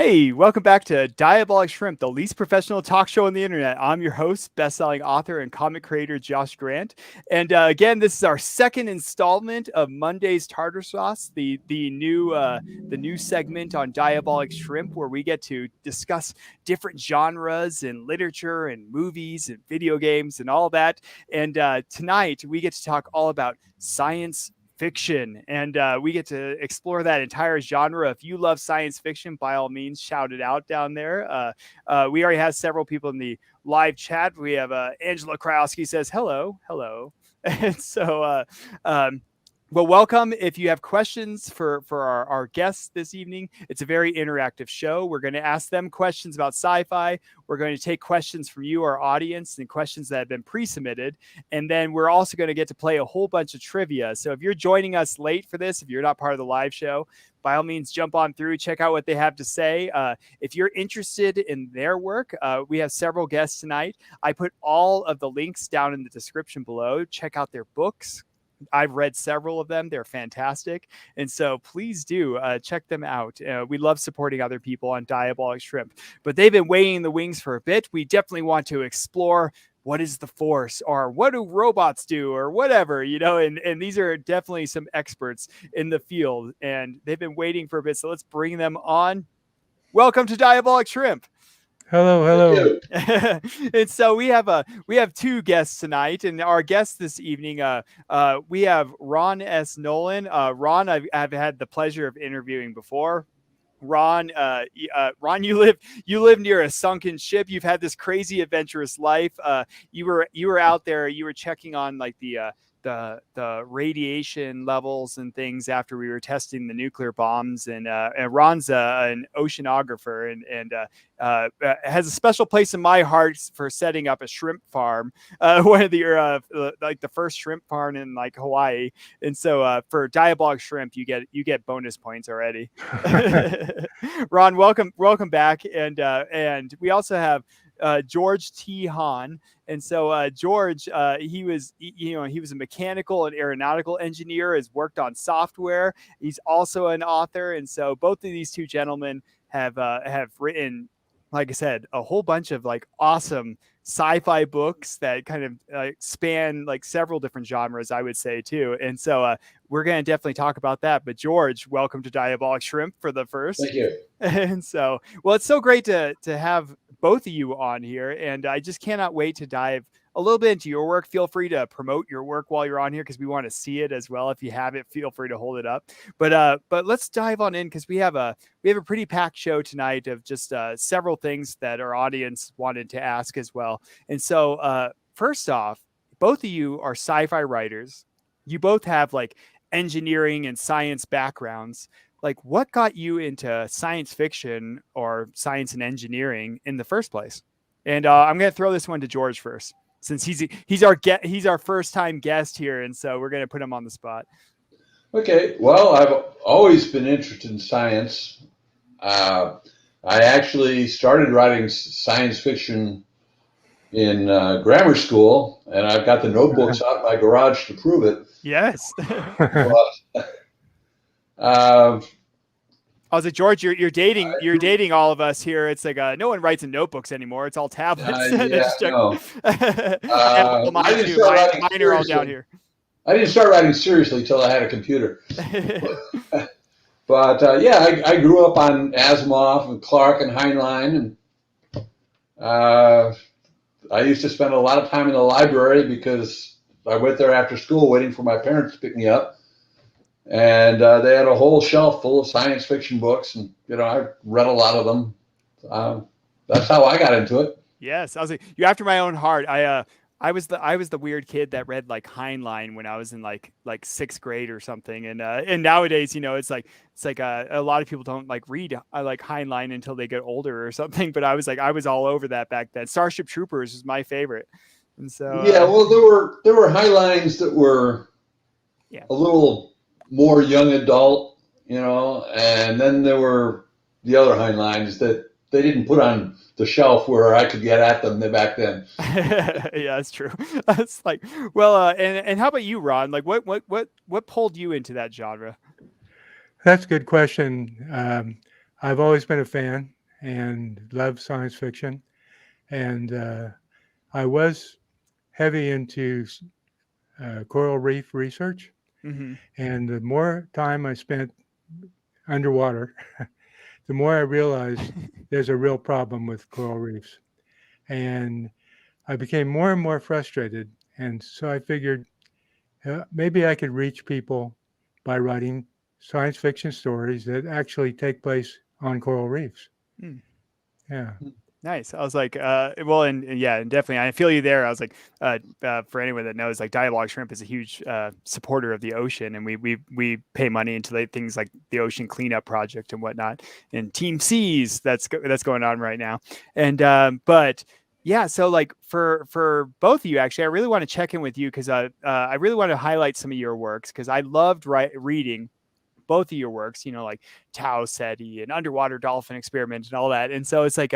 Hey, welcome back to Diabolic Shrimp, the least professional talk show on the internet. I'm your host, best-selling author and comic creator Josh Grant. And again, this is our second installment of Monday's Tartar Sauce, the new segment on Diabolic Shrimp, where we get to discuss different genres in literature and movies and video games and all that. And tonight we get to talk all about science fiction, and we get to explore that entire genre. If you love science fiction, by all means, shout it out down there. We already have several people in the live chat. We have Angela Krowski says hello, and so well, welcome. If you have questions for our guests this evening, it's a very interactive show. We're going to ask them questions about sci-fi. We're going to take questions from you, our audience, and questions that have been pre-submitted. And then we're also going to get to play a whole bunch of trivia. So if you're joining us late for this, if you're not part of the live show, by all means, jump on through, check out what they have to say. If you're interested in their work, we have several guests tonight. I put all of the links down in the description below. Check out their books. I've read several of them. They're fantastic. And so please do check them out. We love supporting other people on Diabolic Shrimp, but they've been waiting in the wings for a bit. We definitely want to explore what is the Force, or what do robots do, or whatever, and these are definitely some experts in the field, and they've been waiting for a bit. So let's bring them on. Welcome to Diabolic Shrimp. Hello. And so we have two guests tonight, and our guests this evening, we have Ron S. Nolan. Ron, I've had the pleasure of interviewing before. Ron, you live near a sunken ship. You've had this crazy adventurous life. You were out there. You were checking on like the radiation levels and things after we were testing the nuclear bombs. And Ron's an oceanographer and has a special place in my heart for setting up a shrimp farm, one of the first shrimp farm in like Hawaii. And so for Diabolic Shrimp, you get bonus points already. Ron, welcome back. And we also have George T. Hahn. And so George, he was a mechanical and aeronautical engineer, has worked on software. He's also an author. And so both of these two gentlemen have written, like I said, a whole bunch of like awesome sci-fi books that kind of span like several different genres, I would say too. And so we're going to definitely talk about that. But George, welcome to Diabolic Shrimp for the first. Thank you. And so, well, it's so great to have both of you on here, and I just cannot wait to dive a little bit into your work. Feel free to promote your work while you're on here, because we want to see it as well. If you have it, feel free to hold it up. But let's dive on in, because we have a pretty packed show tonight of just several things that our audience wanted to ask as well. And so first off, both of you are sci-fi writers. You both have like engineering and science backgrounds. Like, what got you into science fiction or science and engineering in the first place? And I'm going to throw this one to George first, since he's our first time guest here, and so we're going to put him on the spot. Okay. Well, I've always been interested in science. I actually started writing science fiction in grammar school, and I've got the notebooks out in my garage to prove it. Yes. But, I was like, George, you're dating all of us here. It's like no one writes in notebooks anymore. It's all tablets. No. Mine are all down here. I didn't start writing seriously till I had a computer. But I grew up on Asimov and Clarke and Heinlein, and I used to spend a lot of time in the library because I went there after school waiting for my parents to pick me up. And they had a whole shelf full of science fiction books, and I read a lot of them. That's how I got into it. Yes, I was like, you're after my own heart. I was the weird kid that read like Heinlein when I was in like sixth grade or something. And nowadays, it's like a lot of people don't like read like Heinlein until they get older or something. But I was all over that back then. Starship Troopers was my favorite. And so well, there were Heinleins that were a little more young adult, and then there were the other Heinleins that they didn't put on the shelf where I could get at them back then. Yeah, that's true. That's like, well, and how about you, Ron? Like, what pulled you into that genre? That's a good question. I've always been a fan and loved science fiction, and I was heavy into coral reef research. Mm-hmm. And the more time I spent underwater, the more I realized there's a real problem with coral reefs. And I became more and more frustrated. And so I figured maybe I could reach people by writing science fiction stories that actually take place on coral reefs. Mm. Yeah. Nice. I was like, well, and yeah, and definitely, I feel you there. I was like, for anyone that knows, like, Dialogue Shrimp is a huge supporter of the ocean, and we pay money into like, things like the Ocean Cleanup Project and whatnot, and Team Seas that's going on right now. And but yeah, so like for both of you, actually, I really want to check in with you because I really want to highlight some of your works because I loved reading both of your works, like Tau Ceti and Underwater Dolphin Experiment and all that. And so it's like,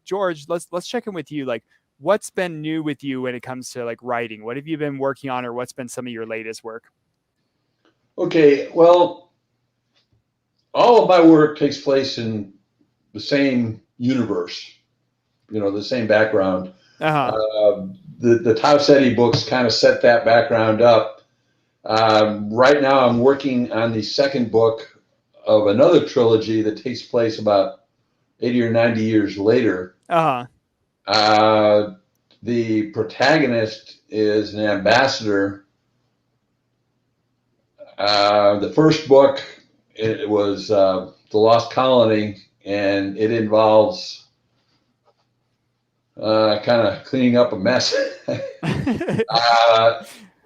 George, let's check in with you. Like, what's been new with you when it comes to like writing? What have you been working on, or what's been some of your latest work? Okay, well, all of my work takes place in the same universe, the same background. Uh-huh. The Tau Ceti books kind of set that background up. Right now, I'm working on the second book of another trilogy that takes place about 80 or 90 years later. Uh-huh. The protagonist is an ambassador. The first book, it was The Lost Colony, and it involves kind of cleaning up a mess.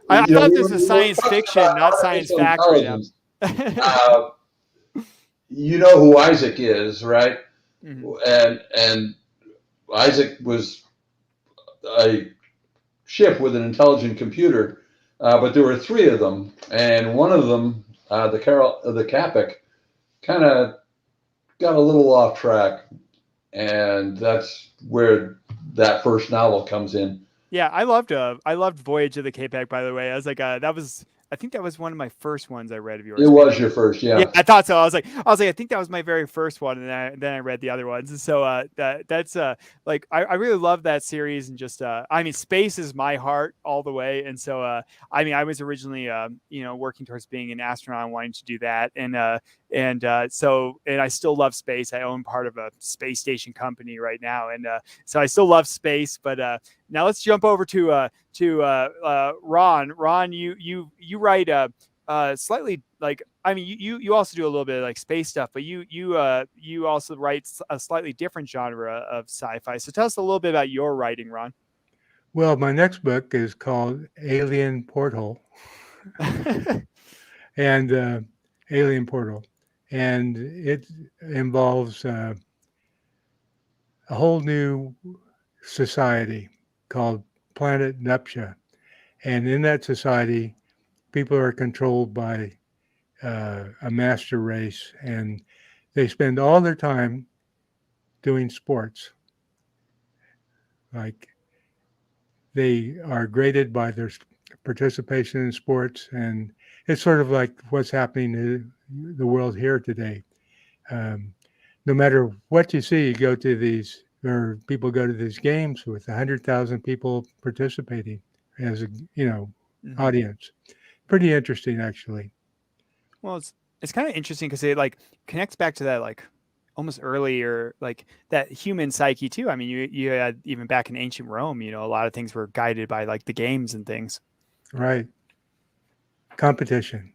I thought this was we're science talking fiction, about not science artificial fact right now. intelligence. You know who Isaac is, right? Mhm. And Isaac was a ship with an intelligent computer, but there were three of them, and one of them, the Capic, kind of got a little off track, and that's where that first novel comes in. Yeah, I loved Voyage of the Capac, by the way. I was like, I think that was one of my first ones I read of It yours. was your first, Yeah, yeah. I thought so. I think that was my very first one, and then I read the other ones. And so that's like I really love that series, and just I mean, space is my heart all the way. And so I mean, I was originally working towards being an astronaut and wanting to do that, and I still love space. I own part of a space station company right now, and so I still love space. But now let's jump over to Ron. Ron, you write slightly like, I mean, you also do a little bit of like space stuff, but you also write a slightly different genre of sci-fi. So tell us a little bit about your writing, Ron. Well, my next book is called Alien Porthole and Alien Portal, and it involves a whole new society called Planet Nuptia. And in that society, people are controlled by a master race, and they spend all their time doing sports. Like they are graded by their participation in sports, and it's sort of like what's happening in the world here today. Um, no matter what you see, you go to these, or people go to these games with 100,000 people participating as a Mhm. audience. Pretty interesting, actually. Well, it's kind of interesting because it like connects back to that like almost earlier like that human psyche too. I mean, you had even back in ancient Rome, a lot of things were guided by like the games and things. Right. Competition.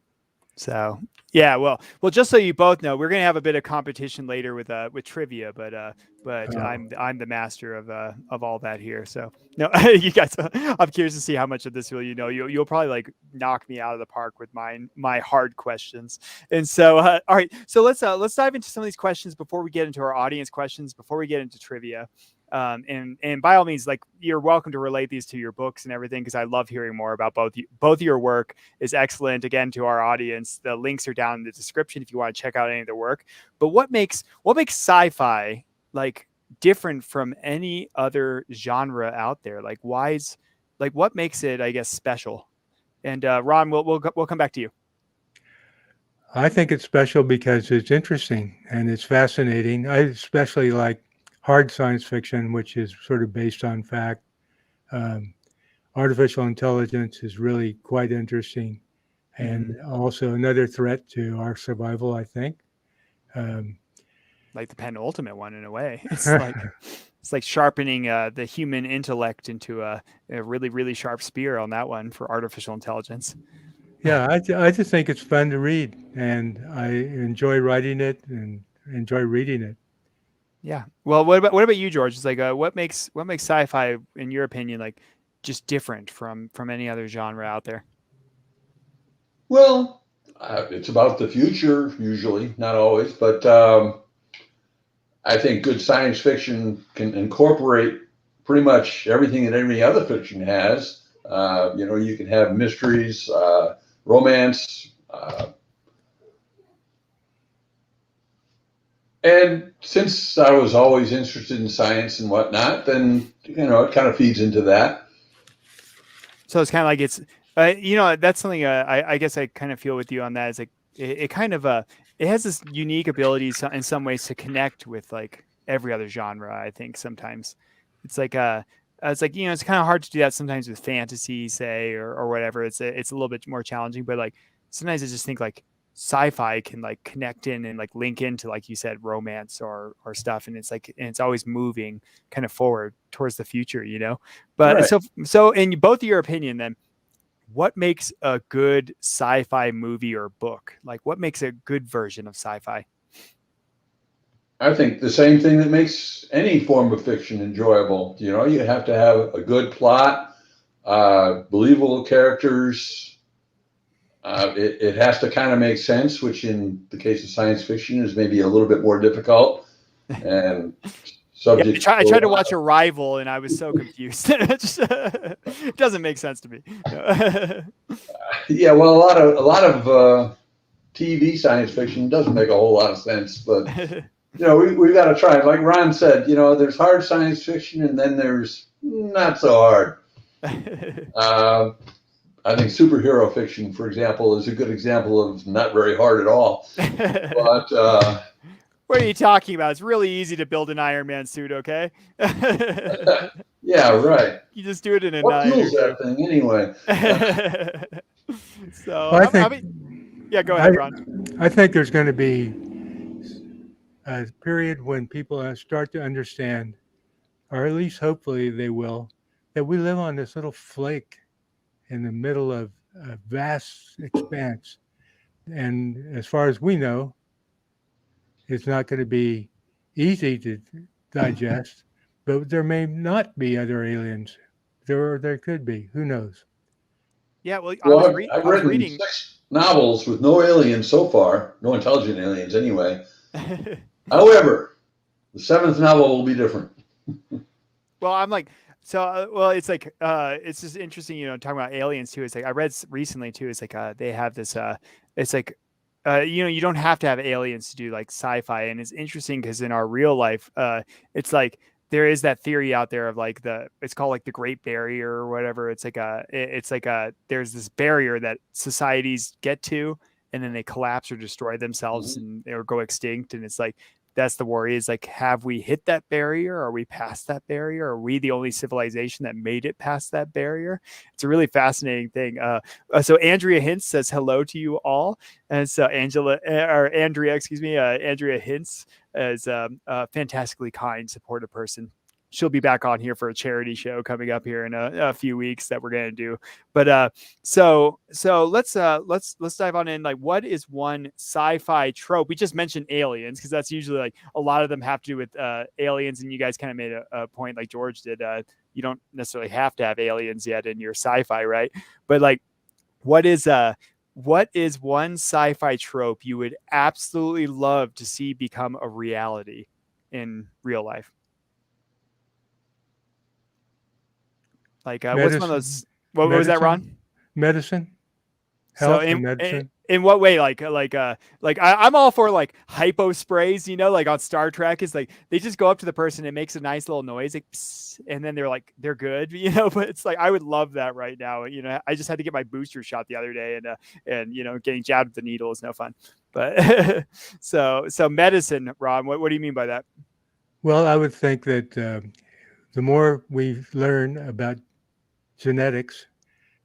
So yeah, well, just so you both know, we're gonna have a bit of competition later with trivia, but Uh, I'm the master of all that here. So no, you guys, I'm curious to see how much of this will you'll probably like knock me out of the park with my hard questions. And so all right, so let's dive into some of these questions before we get into our audience questions, before we get into trivia. And by all means, like, you're welcome to relate these to your books and everything, because I love hearing more about both of your work is excellent. Again, to our audience, the links are down in the description if you want to check out any of their work. But what makes sci-fi like different from any other genre out there? Like, what makes it, I guess, special? And Ron, we'll come back to you. I think it's special because it's interesting and it's fascinating. I especially like hard science fiction, which is sort of based on fact. Um, Artificial intelligence is really quite interesting and also another threat to our survival, I think. Um, Like the penultimate one in a way. It's like sharpening the human intellect into a really, really sharp spear on that one for artificial intelligence. yeah, I just think it's fun to read, and I enjoy writing it and enjoy reading it. Yeah. Well, what about you, George? It's like what makes sci-fi, in your opinion, like just different from any other genre out there? Well, it's about the future usually, not always, but I think good science fiction can incorporate pretty much everything that any other fiction has. You can have mysteries, romance, and since I was always interested in science and whatnot, then it kind of feeds into that. So it's kind of like that's something I guess I kind of feel with you on that. Is like it kind of it has this unique ability in some ways to connect with like every other genre. I think sometimes it's like it's like it's kind of hard to do that sometimes with fantasy, say, or whatever. It's a little bit more challenging, but like sometimes I just think like sci-fi can like connect in and like link into, like you said, romance or stuff, and it's always moving kind of forward towards the future. But Right. so in both of your opinion, then what makes a good sci-fi movie or book? Like what makes a good version of sci-fi? I think the same thing that makes any form of fiction enjoyable. You have to have a good plot, believable characters. It has to kind of make sense, which in the case of science fiction is maybe a little bit more difficult and Yeah, subject I to a tried to lot watch Arrival and I was so confused. It doesn't make sense to me. Yeah, well, a lot of TV science fiction doesn't make a whole lot of sense, but we've got to try it. Like Ron said, there's hard science fiction and then there's not so hard. Uh, I think superhero fiction, for example, is a good example of not very hard at all. But What are you talking about? It's really easy to build an Iron Man suit, okay? yeah, right. You just do it in a What night or fuels two. that thing anyway? So, Well, I think yeah, go I ahead, Ron. I think there's going to be a period when people start to understand, or at least hopefully they will, that we live on this little flake in the middle of a vast expanse. And as far as we know, it's not going to be easy to digest, but there may not be other aliens. There could be. Who knows? Yeah, well, Well, I've I was written reading. 6 novels with no aliens so far, no intelligent aliens anyway. However, the seventh novel will be different. Well, I'm like, so, well, it's like, it's just interesting, talking about aliens too. It's like, I read recently too, it's like, they have this, it's like, you don't have to have aliens to do like sci-fi. And it's interesting because in our real life, it's like, there is that theory out there of like it's called like the Great Barrier or whatever. It's like there's this barrier that societies get to, and then they collapse or destroy themselves Mhm. or go extinct. And it's like, that's the worry, is like, have we hit that barrier? Are we past that barrier? Are we the only civilization that made it past that barrier? It's a really fascinating thing. So Andrea Hintz says hello to you all. And so Andrea, excuse me, Andrea Hintz is a fantastically kind, supportive person. She'll be back on here for a charity show coming up here in a few weeks that we're going to do. But so let's dive on in. Like, what is one sci-fi trope? We just mentioned aliens because that's usually like a lot of them have to do with aliens, and you guys kind of made a point like George did. You don't necessarily have to have aliens yet in your sci-fi, right? But like, what is one sci-fi trope you would absolutely love to see become a reality in real life? Like, what's one of Medicine, those? What was that, medicine, Ron? medicine, So health and medicine. In what way? I'm all for like hypo sprays, like on Star Trek is like, they just go up to the person. It makes a nice little noise, like, psst, and then they're good, but it's like, I would love that right now. I just had to get my booster shot the other day and getting jabbed with the needle is no fun, but so medicine, Ron, what do you mean by that? Well, I would think that the more we learn about genetics,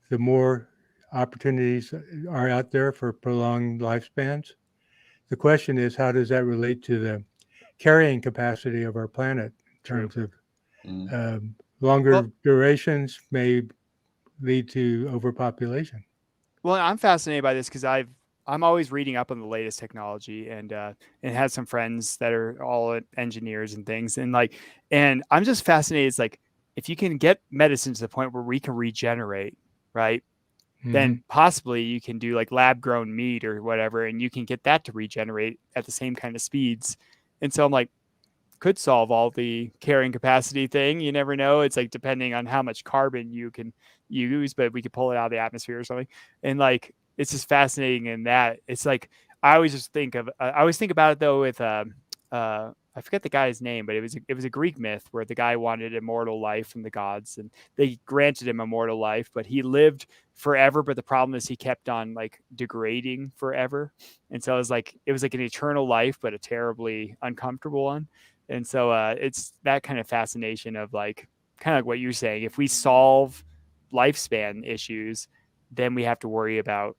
the more opportunities are out there for prolonged lifespans. The question is, how does that relate to the carrying capacity of our planet in terms of longer durations may lead to overpopulation? Well, I'm fascinated by this because I'm always reading up on the latest technology and had some friends that are all engineers and things. And I'm just fascinated. It's like, if you can get medicine to the point where we can regenerate, right? Then possibly you can do like lab grown meat or whatever, and you can get that to regenerate at the same kind of speeds. And so I'm like, could solve all the carrying capacity thing. You never know. It's like, depending on how much carbon you can use, but we could pull it out of the atmosphere or something. And like, it's just fascinating in that it's like, I always think about it though with, I forget the guy's name, but it was a Greek myth where the guy wanted immortal life from the gods, and they granted him immortal life, but he lived forever. But the problem is he kept on like degrading forever, and so it was like an eternal life, but a terribly uncomfortable one. And so it's that kind of fascination of like, kind of like what you're saying. If we solve lifespan issues, then we have to worry about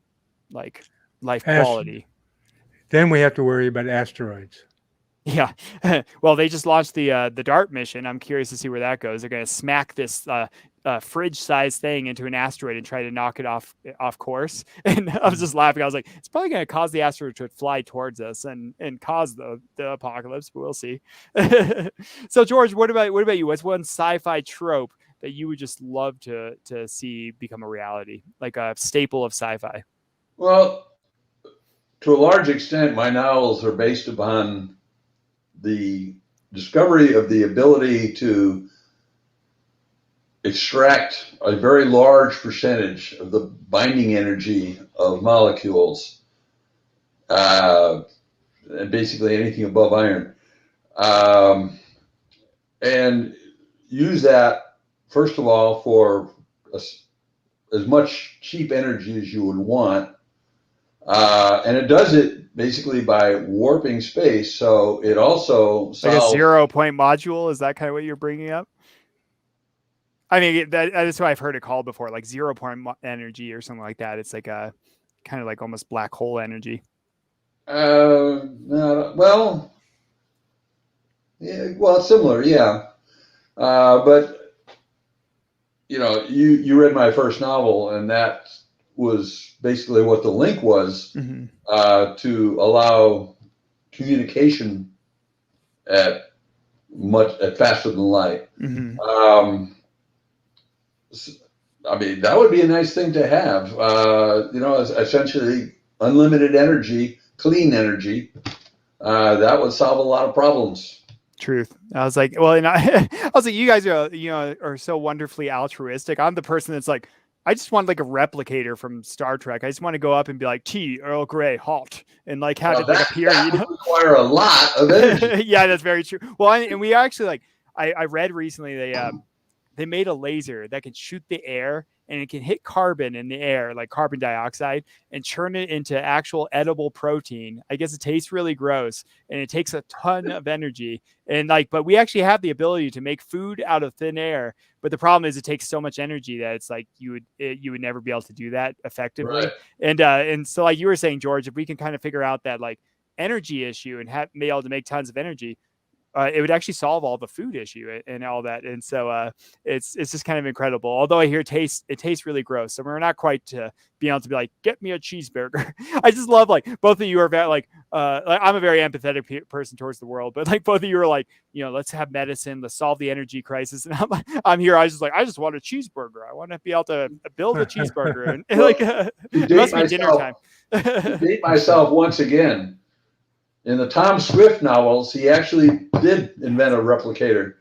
like life quality. Then we have to worry about asteroids. Yeah. Well, they just launched the DART mission. I'm curious to see where that goes. They're going to smack this fridge-sized thing into an asteroid and try to knock it off course. And I was just laughing. I was like, it's probably going to cause the asteroid to fly towards us and cause the apocalypse, but we'll see. So, George, what about you? What's one sci-fi trope that you would just love to see become a reality, like a staple of sci-fi? Well, to a large extent, my novels are based upon the discovery of the ability to extract a very large percentage of the binding energy of molecules, and basically anything above iron, and use that, first of all, for as much cheap energy as you would want. And it does it basically by warping space. So it also solves, like a 0 point module. Is that kind of what you're bringing up? I mean, that's what I've heard it called before, like 0 point energy or something like that. It's like a kind of like almost black hole energy. Well, yeah, well, similar, yeah. But you read my first novel, and that was basically what the link was, to allow communication at faster than light. I mean, that would be a nice thing to have. Essentially unlimited energy, clean energy. That would solve a lot of problems. Truth. I was like, well, I was like, you guys are so wonderfully altruistic. I'm the person that's like, I just want like a replicator from Star Trek. I just want to go up and be like, tea, Earl Grey, hot, and like have it like appear. That would require a lot of energy. Yeah, that's very true. Well, and we actually like, I read recently they made a laser that can shoot the air, and it can hit carbon in the air, like carbon dioxide, and churn it into actual edible protein. I guess it tastes really gross, and it takes a ton of energy. And but we actually have the ability to make food out of thin air. But the problem is it takes so much energy that it's like you would never be able to do that effectively. Right. And so like you were saying, George, if we can kind of figure out that like energy issue and be able to make tons of energy, it would actually solve all the food issue and all that. And so it's just kind of incredible. Although I hear it tastes really gross. So we're not quite being able to be like, get me a cheeseburger. I just love like both of you are very like I'm a very empathetic person towards the world, but like both of you are like, let's have medicine, let's solve the energy crisis. And I'm here. I just want a cheeseburger. I want to be able to build a cheeseburger and like it must be dinner time. To date myself once again. In the Tom Swift novels, he actually did invent a replicator.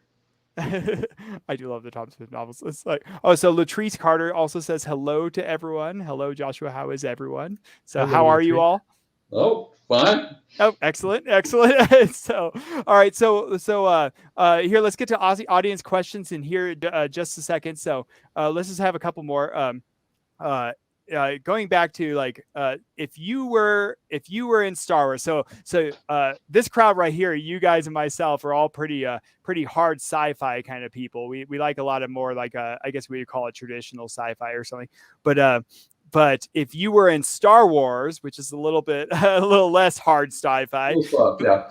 I do love the Tom Smith novels. It's like, oh, so Latrice Carter also says hello to everyone. Hello, Joshua. How is everyone? So, Hello, how are you Latrice. all? Oh, fine. Oh, excellent, excellent. So, all right. Here, let's get to audience questions in here just a second. So, let's just have a couple more. Uh, Going back to like if you were in Star Wars, this crowd right here, you guys and myself are all pretty hard sci-fi kind of people. We like a lot of more like I guess we would call it traditional sci-fi or something. But if you were in Star Wars, which is a little bit a little less hard sci-fi, Yeah.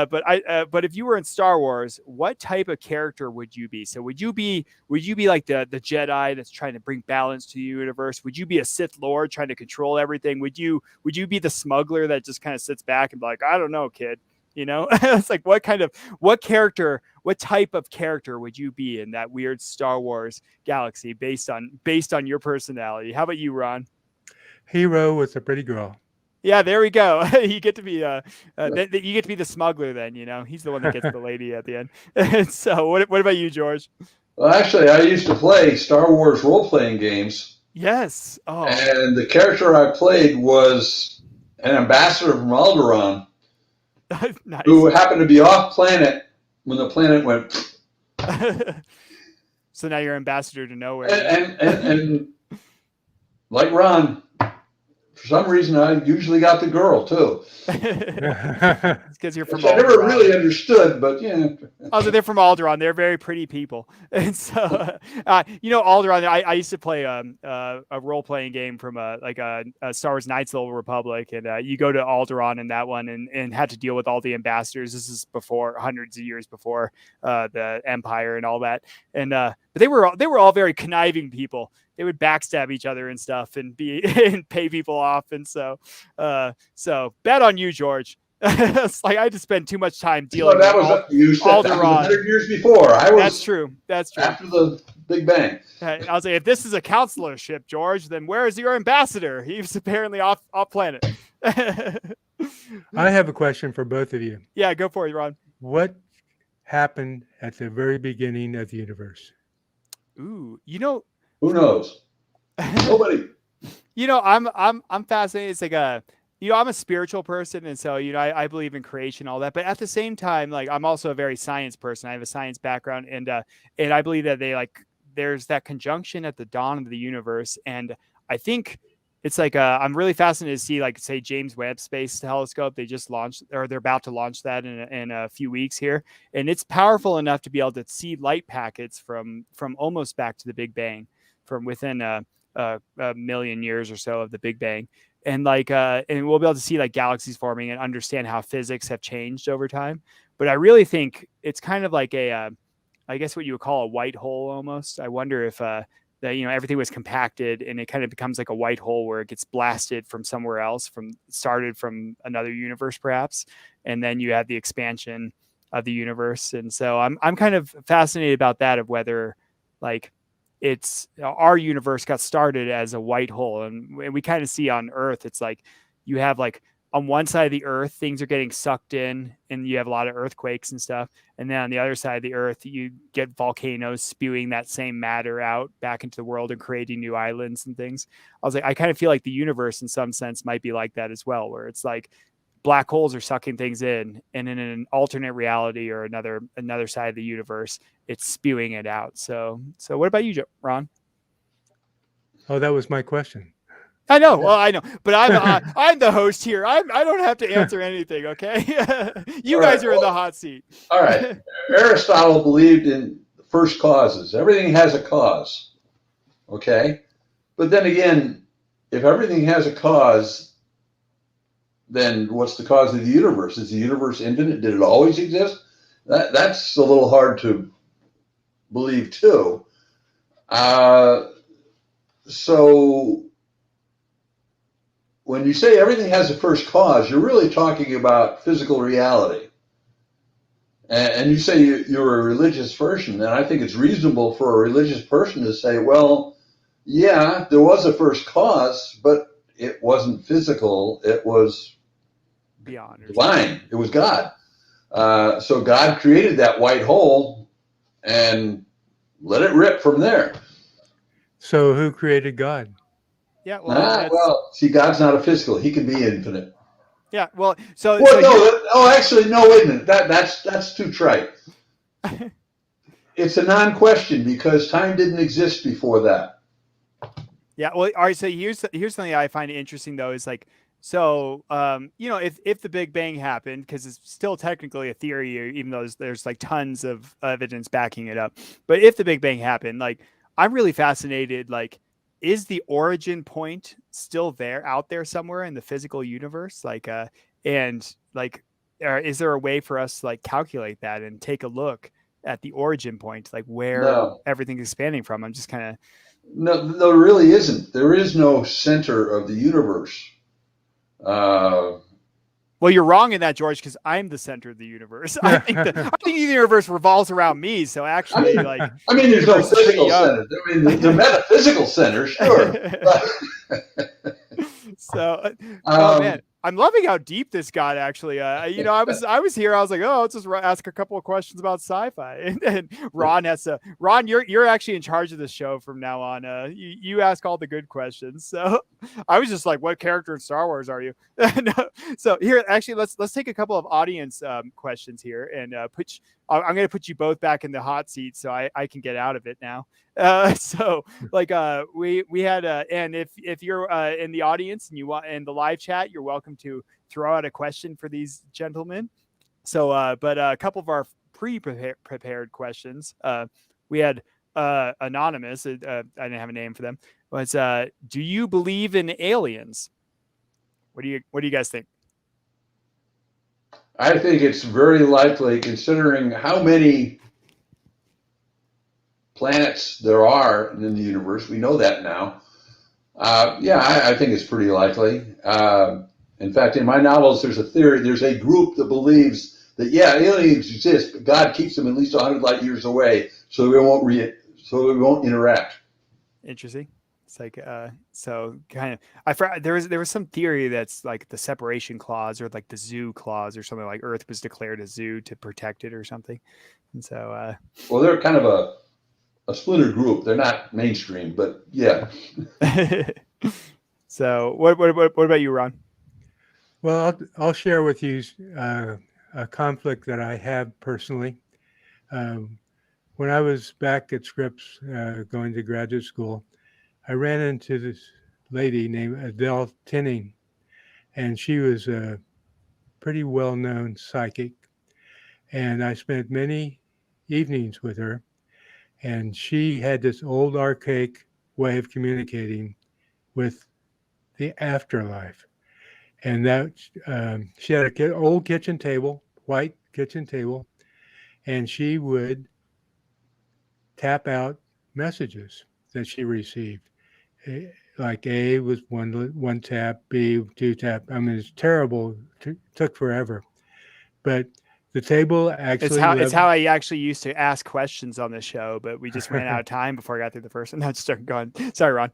but if you were in Star Wars, what type of character would you be? So would you be like the Jedi that's trying to bring balance to the universe? Would you be a Sith Lord trying to control everything? Would you be the smuggler that just kind of sits back and be like, I don't know, kid? It's like what type of character would you be in that weird Star Wars galaxy based on your personality? How about you, Ron? Hero with a pretty girl. Yeah, there we go. You get to be you get to be the smuggler then, he's the one that gets the lady at the end. And so what about you, George? Well, actually, I used to play Star Wars role-playing games. Yes. Oh. And the character I played was an ambassador from Alderaan. Nice. Who happened to be off planet when the planet went. So now you're ambassador to nowhere. And like Ron, for some reason, I usually got the girl too. It's because you're from. I never really understood, but yeah. Also, they're from Alderaan. They're very pretty people, and so Alderaan. I used to play a role playing game from a Star Wars Knights of the Old Republic, and you go to Alderaan in that one, and had to deal with all the ambassadors. This is before hundreds of years before the Empire and all that, and but they were all very conniving people. They would backstab each other and stuff and and pay people off. And so bad on you, George. It's like I had to spend too much time dealing with Alderaan. That was 100 years before. That's true. After the Big Bang. I was like, if this is a counselorship, George, then where is your ambassador? He's apparently off planet. I have a question for both of you. Yeah, go for it, Ron. What happened at the very beginning of the universe? Ooh, who knows? Nobody. I'm fascinated. It's like I'm a spiritual person, and so I believe in creation, all that. But at the same time, like I'm also a very science person. I have a science background, and I believe that there's that conjunction at the dawn of the universe, and I think it's like I'm really fascinated to see, like, say, James Webb Space Telescope. They just launched, or they're about to launch that in a few weeks here, and it's powerful enough to be able to see light packets from almost back to the Big Bang, from within a million years or so of the Big Bang. And and we'll be able to see like galaxies forming and understand how physics have changed over time. But I really think it's kind of like I guess what you would call a white hole almost. I wonder if everything was compacted and it kind of becomes like a white hole where it gets blasted from somewhere else, started from another universe perhaps, and then you have the expansion of the universe. And so I'm kind of fascinated about that, of whether like it's our universe got started as a white hole, and we kind of see on Earth, it's like you have like on one side of the Earth, things are getting sucked in and you have a lot of earthquakes and stuff. And then on the other side of the Earth, you get volcanoes spewing that same matter out back into the world and creating new islands and things. I was like, I kind of feel like the universe in some sense might be like that as well, where it's like black holes are sucking things in, and in an alternate reality or another side of the universe, it's spewing it out. So what about you, Ron? Oh, that was my question. I know. Well, I know, but I'm the host here. I don't have to answer anything. Okay, you guys are in the hot seat. All right. Aristotle believed in first causes. Everything has a cause. Okay, but then again, if everything has a cause, then what's the cause of the universe? Is the universe infinite? Did it always exist? That's a little hard to believe too. So when you say everything has a first cause, you're really talking about physical reality. And you say you're a religious person, and I think it's reasonable for a religious person to say, well, yeah, there was a first cause, but it wasn't physical. It was beyond divine. It was God. So God created that white hole and let it rip from there. So who created God? Yeah, well, Well, see, God's not a physical. He can be infinite. yeah, well, so Actually, no, wait a minute. That's too trite. It's a non-question because time didn't exist before that. Yeah, well, all right. So here's something I find interesting though is like, so if the Big Bang happened, because it's still technically a theory, even though there's like tons of evidence backing it up. But if the Big Bang happened, like, I'm really fascinated. Like, is the origin point still there, out there somewhere in the physical universe? Like, and like, is there a way for us to like calculate that and take a look at the origin point, like where No. everything's expanding from? I'm just kind of. No, there really isn't. There is no center of the universe. Well, you're wrong in that, George, because I'm the center of the universe. I think the universe revolves around me. So actually, there's no physical center. I mean, the metaphysical center, sure. So, oh man, I'm loving how deep this got. Actually, I was here. I was like, oh, let's just ask a couple of questions about sci-fi. And Ron has to. Ron, you're actually in charge of the show from now on. You ask all the good questions. So I was just like, what character in Star Wars are you? No. So here, actually, let's take a couple of audience questions here, and I'm going to put you both back in the hot seat so I can get out of it now. So like we had and if you're in the audience and you want in the live chat, you're welcome to throw out a question for these gentlemen. So but a couple of our pre-prepared questions, we had anonymous, I didn't have a name for them, was do you believe in aliens? What do you guys think? I think it's very likely, considering how many planets there are in the universe. We know that now. I think it's pretty likely. In fact, in my novels, there's a group that believes that, aliens exist, but God keeps them at least 100 light years away, so we won't interact. Interesting. It's like so kind of there was some theory that's like the separation clause or like the zoo clause or something, like Earth was declared a zoo to protect it or something. And so well, they're kind of a splinter group. They're not mainstream, but yeah. So what about you, Ron? Well, I'll share with you a conflict that I have personally. When I was back at Scripps going to graduate school, I ran into this lady named Adele Tinning, and she was a pretty well-known psychic. And I spent many evenings with her, and she had this old archaic way of communicating with the afterlife. And that she had an old kitchen table, white kitchen table, and she would tap out messages that she received. Like A was one tap, B 2 tap. I mean, it's terrible. Took forever, but the table actually. It's how I actually used to ask questions on the show, but we just ran out of time before I got through the first one. No, just start going. Sorry, Ron.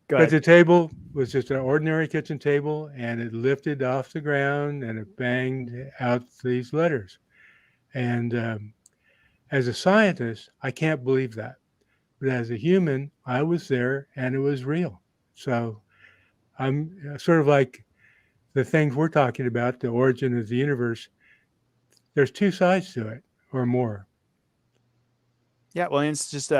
Go ahead. But the table was just an ordinary kitchen table, and it lifted off the ground and it banged out these letters. And as a scientist, I can't believe that. But as a human, I was there and it was real. So I'm sort of like the things we're talking about, the origin of the universe. There's two sides to it or more. Yeah, well, it's just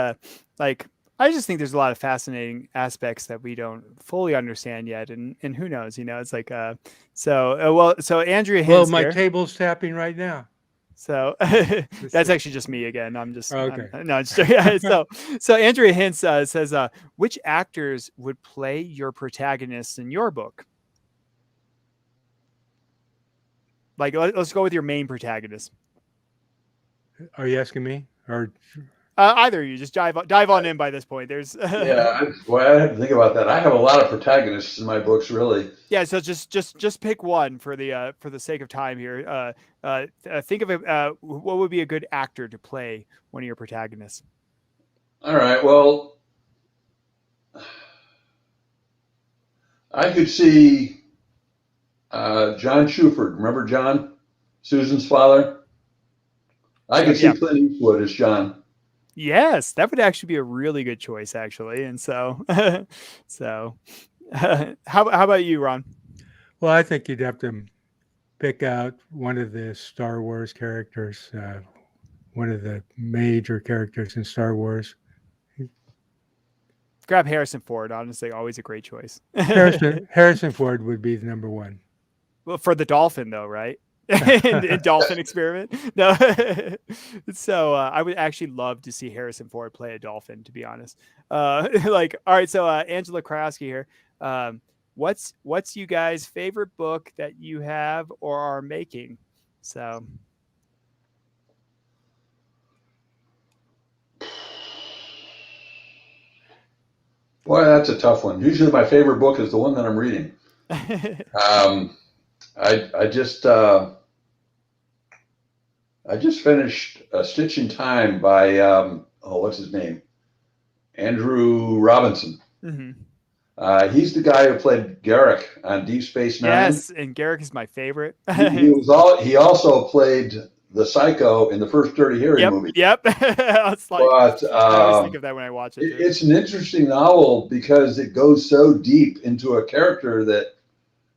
like I just think there's a lot of fascinating aspects that we don't fully understand yet, and who knows, it's like so Andrea Hintz. Well, my table's tapping right now. So that's actually just me again. I'm just okay. So Andrea Hintz says, which actors would play your protagonists in your book? Like, let's go with your main protagonist. Are you asking me or? Either of you, just dive on in by this point. There's I have to think about that. I have a lot of protagonists in my books, really. Yeah, so just pick one for the sake of time here. Think of what would be a good actor to play one of your protagonists. All right. Well, I could see John Shuford. Remember John, Susan's father? I could see Clint Eastwood as John. Yes, that would actually be a really good choice, actually. And so, so how about you, Ron? Well, I think you'd have to pick out one of the Star Wars characters, one of the major characters in Star Wars. Grab Harrison Ford. Honestly, always a great choice. Harrison Ford would be the number one. Well, for the dolphin, though, right? in dolphin experiment. No. So I would actually love to see Harrison Ford play a dolphin, to be honest. Like, all right. So Angela Krasky here. What's you guys' favorite book that you have or are making? So. Boy, that's a tough one. Usually my favorite book is the one that I'm reading. I just finished A Stitch in Time by what's his name? Andrew Robinson. Mm-hmm. He's the guy who played Garrick on Deep Space Nine. Yes, and Garrick is my favorite. He also played the Psycho in the first Dirty Harry movie. Yep. I was like, but I always think of that when I watch it. It's an interesting novel because it goes so deep into a character that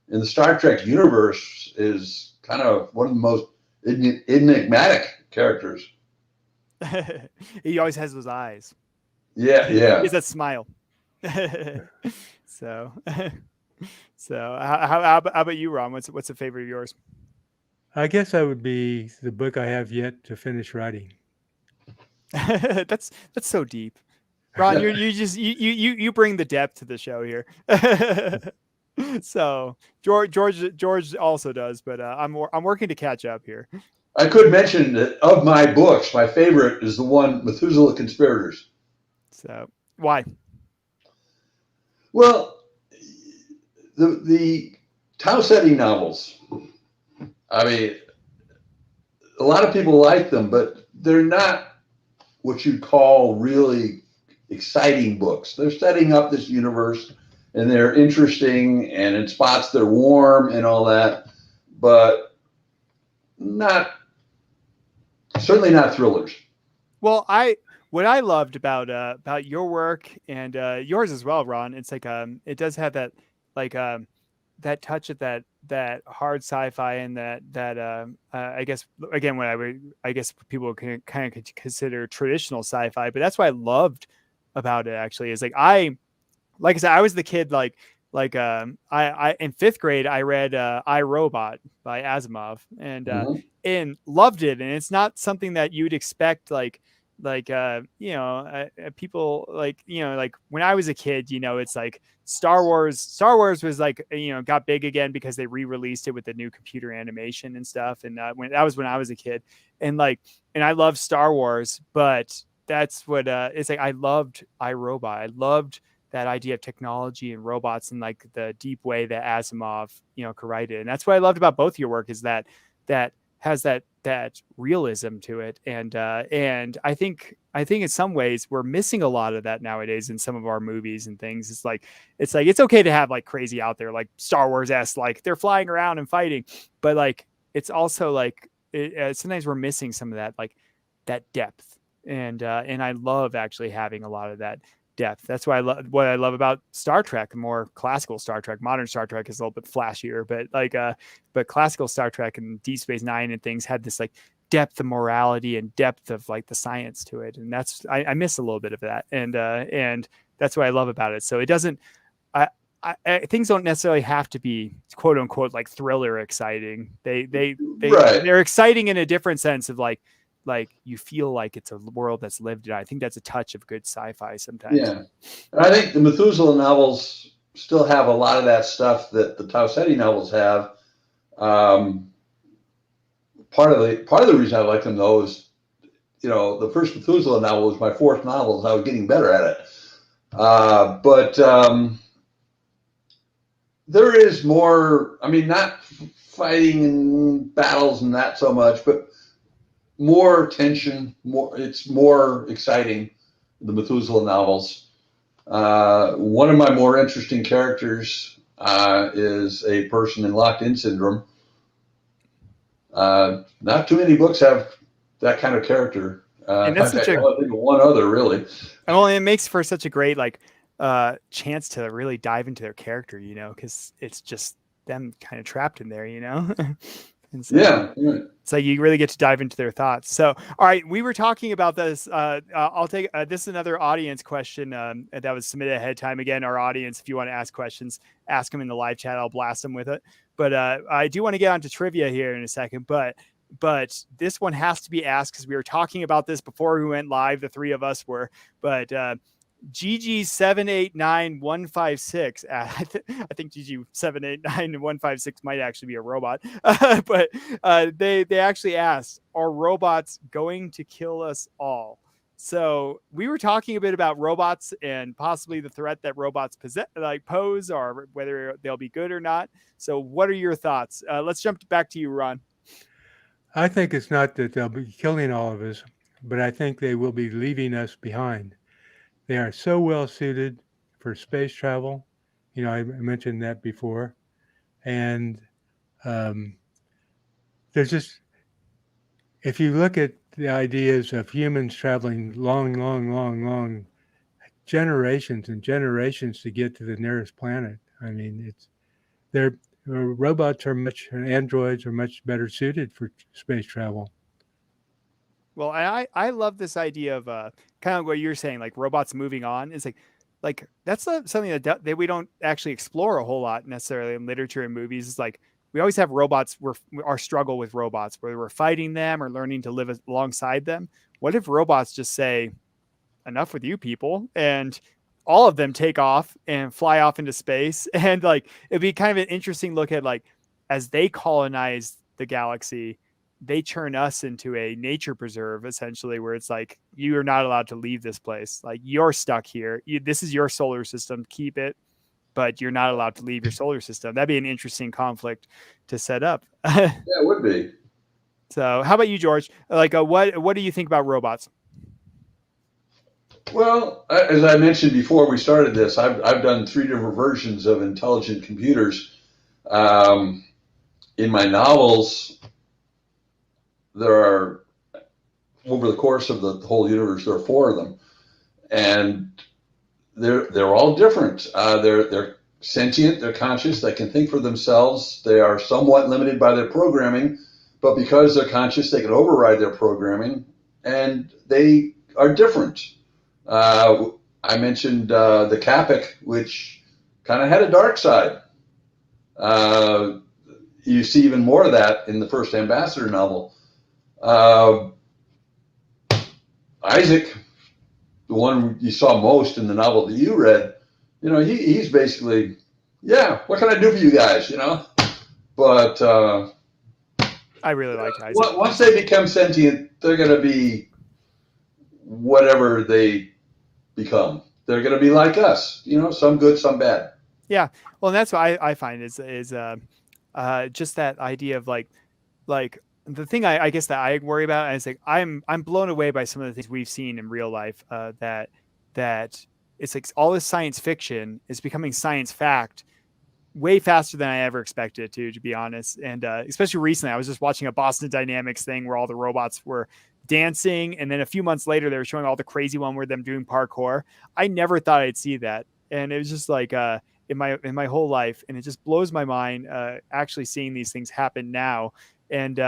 in the Star Trek universe is kind of one of the most enigmatic characters. He always has those eyes. Yeah. He's that smile. So how about you, Ron? What's a favorite of yours? I guess I would be the book I have yet to finish writing. That's so deep, Ron. You bring the depth to the show here. So George also does, but I'm working to catch up here. I could mention that of my books, my favorite is the one Methuselah Conspirators. So why? Well, the Tau-Ceti novels, I mean, a lot of people like them, but they're not what you'd call really exciting books. They're setting up this universe, and they're interesting, and in spots they're warm and all that, but certainly not thrillers. Well, what I loved about your work and yours as well, Ron, it's like it does have that like that touch of that hard sci-fi and that I guess again I guess people can kind of consider traditional sci-fi, but that's what I loved about it actually is like I said I was the kid like I in fifth grade I read I, Robot by Asimov and loved it, and it's not something that you'd expect people like when I was a kid, it's like Star Wars was like, got big again because they re-released it with the new computer animation and stuff. And when I was a kid and I loved Star Wars, but that's what it's like. I loved iRobot. I loved that idea of technology and robots and like the deep way that Asimov, could write it. And that's what I loved about both your work is that has that realism to it. And I think in some ways we're missing a lot of that nowadays in some of our movies and things. It's like it's okay to have like crazy out there, like Star Wars-esque, like they're flying around and fighting, but like it's also like sometimes we're missing some of that, like that depth. And I love actually having a lot of that depth. That's why what I love about Star Trek, more classical Star Trek. Modern Star Trek is a little bit flashier, but classical Star Trek and Deep Space Nine and things had this like depth of morality and depth of like the science to it, and that's I miss a little bit of that, and that's what I love about it. So it doesn't. Things don't necessarily have to be quote unquote like thriller exciting. They're exciting in a different sense of like you feel like it's a world that's lived in. I think that's a touch of good sci-fi sometimes. Yeah. And I think the Methuselah novels still have a lot of that stuff that the Tau-Ceti novels have. Part of the reason I like them though is, the first Methuselah novel was my fourth novel, so I was getting better at it. But there is more, not fighting and battles and that so much, but more tension, it's more exciting, the Methuselah novels. One of my more interesting characters is a person in locked-in syndrome. Not too many books have that kind of character. And that's I don't think of one other really. Well, it makes for such a great chance to really dive into their character, because it's just them kind of trapped in there, and so Yeah. Right. it's like you really get to dive into their thoughts. So, all right, we were talking about this. I'll take this is another audience question that was submitted ahead of time. Again, our audience, if you want to ask questions, ask them in the live chat. I'll blast them with it. But I do want to get onto trivia here in a second. But this one has to be asked because we were talking about this before we went live. The three of us were, but GG789156. I think GG789156 might actually be a robot, but they actually asked, "Are robots going to kill us all?" So we were talking a bit about robots and possibly the threat that robots pose, or whether they'll be good or not. So, what are your thoughts? Let's jump back to you, Ron. I think it's not that they'll be killing all of us, but I think they will be leaving us behind. They are so well suited for space travel. I mentioned that before. And there's just, if you look at the ideas of humans traveling long generations and generations to get to the nearest planet, I mean, robots and androids are much better suited for space travel. Well, I love this idea of kind of what you're saying, like robots moving on. It's like that's something that we don't actually explore a whole lot necessarily in literature and movies. It's like we always have robots. Our struggle with robots, whether we're fighting them or learning to live alongside them. What if robots just say, "Enough with you people," and all of them take off and fly off into space? And it'd be kind of an interesting look at as they colonize the galaxy, they turn us into a nature preserve, essentially, where it's like, you are not allowed to leave this place. Like, you're stuck here. This is your solar system. Keep it, but you're not allowed to leave your solar system. That'd be an interesting conflict to set up. Yeah, it would be. So how about you, George? What do you think about robots? Well, as I mentioned before we started this, I've done 3 different versions of intelligent computers. In my novels, there are, over the course of the whole universe, there are 4 of them, and they're all different. They're sentient, they're conscious, they can think for themselves. They are somewhat limited by their programming, but because they're conscious, they can override their programming, and they are different. I mentioned the Capic, which kind of had a dark side. You see even more of that in the first Ambassador novel. Isaac, the one you saw most in the novel that you read, he's basically, yeah, what can I do for you guys, But I really liked Isaac. Once they become sentient, they're going to be whatever they become. They're going to be like us, some good, some bad. Yeah. Well, and that's what I find is just that idea of like the thing I guess that I worry about is I'm blown away by some of the things we've seen in real life, that it's like all this science fiction is becoming science fact way faster than I ever expected it to be honest. And especially recently, I was just watching a Boston Dynamics thing where all the robots were dancing, and then a few months later they were showing all the crazy one where them doing parkour. I never thought I'd see that, and it was just like in my whole life, and it just blows my mind actually seeing these things happen now. And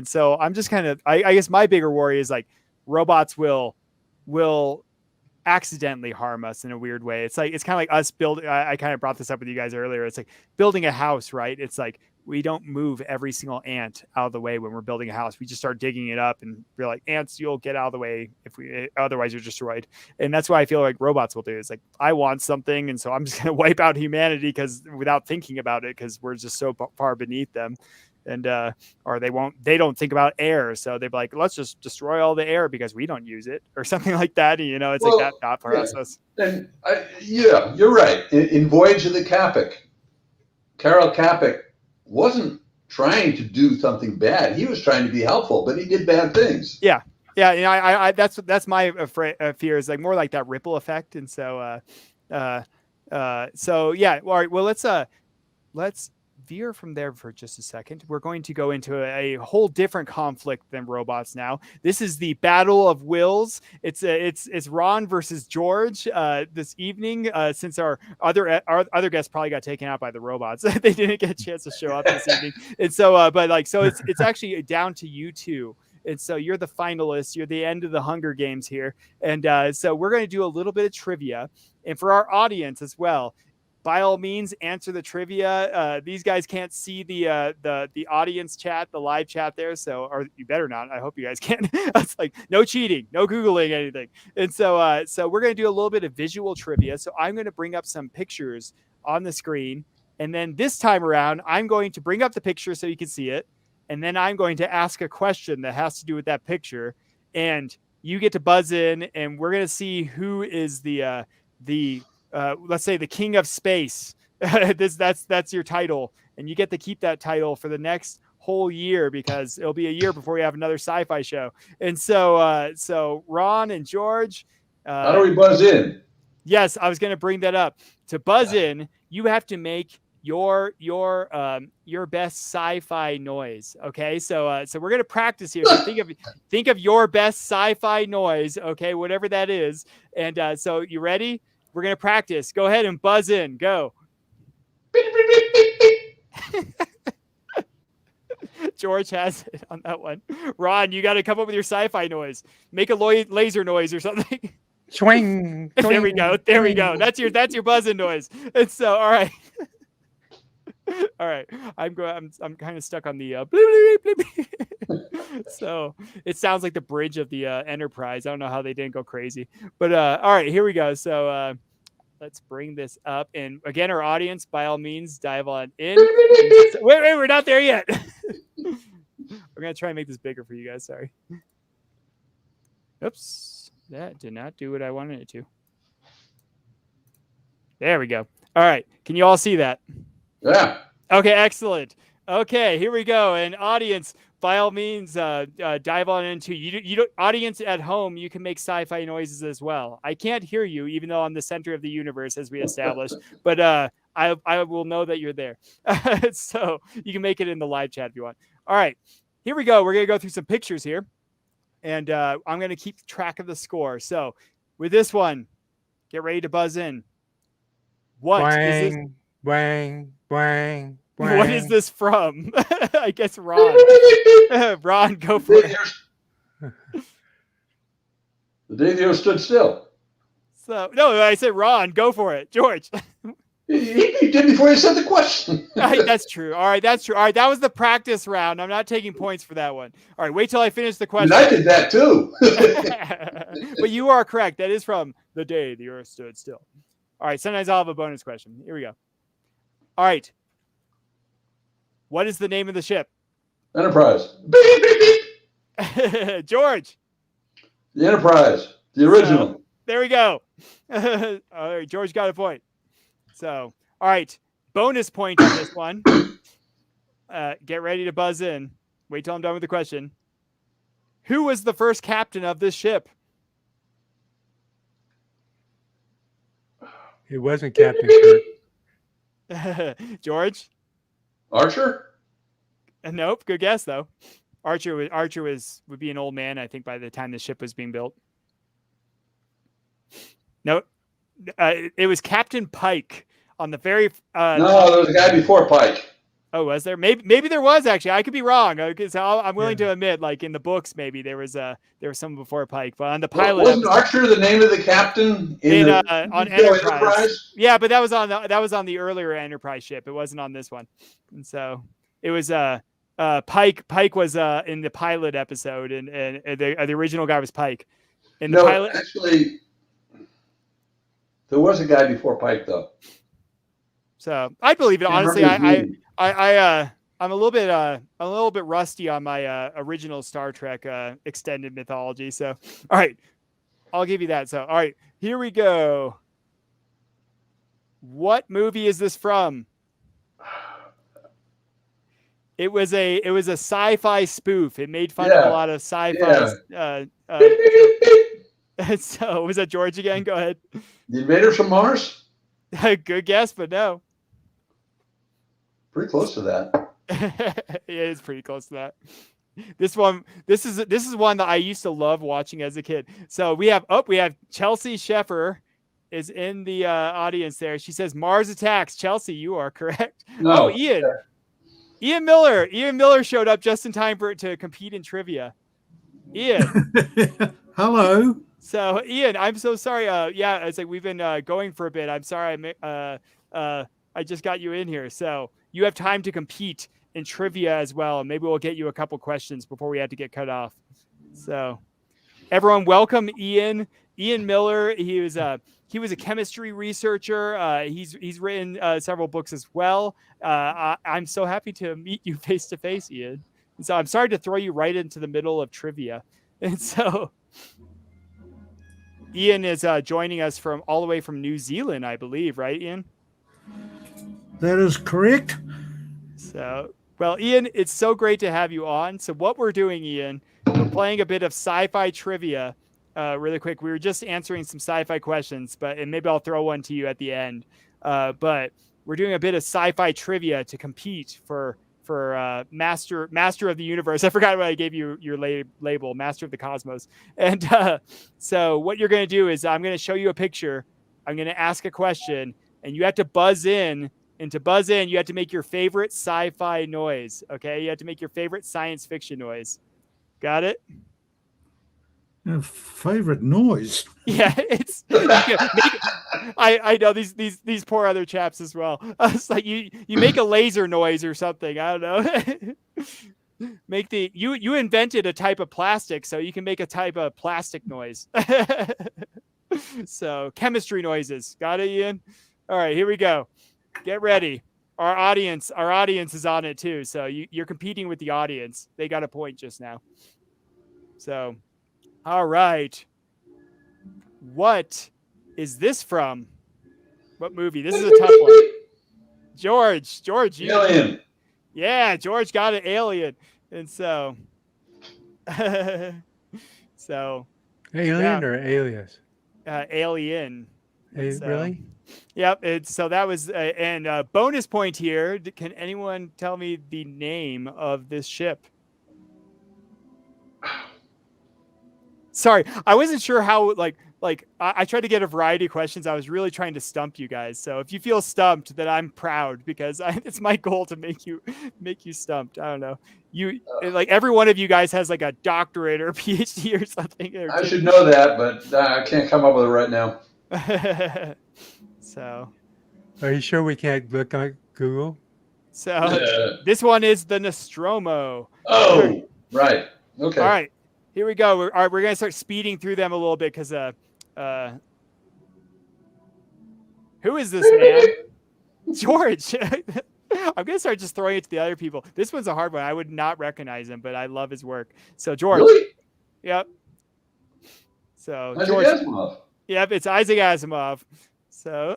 so I'm just kind of I guess my bigger worry is like robots will accidentally harm us in a weird way. It's kind of like us building. I kind of brought this up with you guys earlier. It's like building a house, right? It's like we don't move every single ant out of the way when we're building a house. We just start digging it up and we're like, ants, you'll get out of the way otherwise you're destroyed. And that's why I feel like robots will do. It's like, I want something, and so I'm just going to wipe out humanity without thinking about it, because we're just so far beneath them. And or they don't think about air, so they're like, let's just destroy all the air because we don't use it, or something like that. It's like that thought process. And yeah, you're right. In Voyage of the Capic, Carol Capic wasn't trying to do something bad. He was trying to be helpful, but he did bad things. Yeah. I that's my fear, is like more like that ripple effect. And so so yeah. All right. Well, let's veer from there for just a second. We're going to go into a whole different conflict than robots now. This is the battle of wills. It's Ron versus George this evening. Since our other guests probably got taken out by the robots, they didn't get a chance to show up this evening. And so, so it's actually down to you two. And so you're the finalists. You're the end of the Hunger Games here. And so we're going to do a little bit of trivia. And for our audience as well, by all means, answer the trivia. These guys can't see the audience chat, the live chat there. So, or you better not. I hope you guys can. It's like no cheating, no Googling anything. And so, so we're going to do a little bit of visual trivia. So I'm going to bring up some pictures on the screen. And then this time around, I'm going to bring up the picture so you can see it. And then I'm going to ask a question that has to do with that picture. And you get to buzz in, and we're going to see who is the let's say the king of space. That's your title, and you get to keep that title for the next whole year, because it'll be a year before we have another sci-fi show. And so so Ron and George, how do we buzz in? Yes, I was going to bring that up. To buzz in, you have to make your best sci-fi noise. Okay, so so we're gonna practice here. So think of your best sci-fi noise. Okay, whatever that is. And so you ready? We're gonna practice. Go ahead and buzz in. Go. George has it on that one. Ron, you got to come up with your sci-fi noise. Make a laser noise or something. Swing. There we go. There we go. That's your buzzing noise. And so, all right. All right, I'm kind of stuck on the bleep, bleep, bleep. So it sounds like the bridge of the Enterprise. I don't know how they didn't go crazy, but all right, here we go. So let's bring this up, and again, our audience, by all means, dive on in. Wait, we're not there yet. We're gonna try and make this bigger for you guys. Sorry. Oops, that did not do what I wanted it to. There we go. All right, can you all see that? Yeah. Okay, excellent. Okay, here we go. And audience, by all means, dive on into you. Don't, audience at home, you can make sci-fi noises as well. I can't hear you, even though I'm the center of the universe, as we established. But I will know that you're there. So you can make it in the live chat if you want. All right, here we go. We're gonna go through some pictures here, and I'm gonna keep track of the score. So with this one, get ready to buzz in. What is this? Bang, bang, bang. What is this from? I guess Ron. Ron, go for it. The day the earth stood still. So no, I said Ron, go for it. George. He did before you said the question. That's true. All right, that's true. All right, that was the practice round. I'm not taking points for that one. All right, wait till I finish the question. And I did that too. But you are correct. That is from The Day the Earth Stood Still. All right, sometimes I'll have a bonus question. Here we go. All right. What is the name of the ship? Enterprise. George. The Enterprise. The original. So, there we go. All right, George got a point. So, all right. Bonus point on this one. Get ready to buzz in. Wait till I'm done with the question. Who was the first captain of this ship? It wasn't Captain Kirk. George? Archer? Nope. Good guess, though. Archer would be an old man, I think, by the time the ship was being built. No, it was Captain Pike on the very. No, there was a guy before Pike. Oh, was there? Maybe there was actually. I could be wrong. Because I'm willing to admit, like in the books, maybe there was someone before Pike, but on the pilot, wasn't Archer the name of the captain on Enterprise? Yeah, but that was on the earlier Enterprise ship. It wasn't on this one, and so it was Pike. Pike was in the pilot episode, and the original guy was Pike. In the pilot, actually, there was a guy before Pike though. So I believe it. Honestly, I'm a little bit rusty on my original Star Trek extended mythology. So, all right, I'll give you that. So, all right, here we go. What movie is this from? It was a sci-fi spoof. It made fun of a lot of sci-fi. Yeah. So was that George again? Go ahead. The Invaders from Mars? Good guess, but no. Pretty close to that. It is pretty close to that. This is one that I used to love watching as a kid. So we have Chelsea Sheffer is in the audience there. She says Mars Attacks. Chelsea, you are correct. No. Oh, Ian Miller. Ian Miller showed up just in time to compete in trivia. Ian. Hello. So Ian, I'm so sorry. Yeah, it's like we've been going for a bit. I'm sorry. I just got you in here. So you have time to compete in trivia as well. Maybe we'll get you a couple questions before we have to get cut off. So everyone, welcome Ian. Ian Miller. He was a chemistry researcher. He's written several books as well. I'm so happy to meet you face to face, Ian. And so I'm sorry to throw you right into the middle of trivia. And so Ian is joining us from all the way from New Zealand, I believe, right, Ian? That is correct. So, well, Ian, it's so great to have you on. So what we're doing, Ian, we're playing a bit of sci-fi trivia really quick. We were just answering some sci-fi questions, and maybe I'll throw one to you at the end. But we're doing a bit of sci-fi trivia to compete for Master of the Universe. I forgot what I gave you your label, Master of the Cosmos. And so what you're going to do is I'm going to show you a picture. I'm going to ask a question, and you have to buzz in. And to buzz in, you have to make your favorite sci-fi noise. Okay, you have to make your favorite science fiction noise. Got it? Favorite noise. Yeah, I know these poor other chaps as well. It's like you make a laser noise or something. I don't know. You invented a type of plastic, so you can make a type of plastic noise. So chemistry noises. Got it, Ian? All right, here we go. Get ready. Our audience is on it too. So you're competing with the audience. They got a point just now. So, all right. What is this from? What movie? This is a tough one. George, Alien. Yeah, George got an Alien. And so, Alien or Alias? Alien. So, really? Yep. So that was and bonus point here. Can anyone tell me the name of this ship? Sorry, I wasn't sure how. I tried to get a variety of questions. I was really trying to stump you guys. So if you feel stumped, then I'm proud because it's my goal to make you stumped. I don't know. Every one of you guys has like a doctorate or a PhD or something. I should know that, but I can't come up with it right now. So, are you sure we can't look on Google? So this one is the Nostromo. Oh, right. Okay. All right, here we go. We're gonna start speeding through them a little bit because who is this man? George. I'm gonna start just throwing it to the other people. This one's a hard one. I would not recognize him, but I love his work. So George. Really? Yep. So Isaac George. Asimov. Yep, it's Isaac Asimov. So,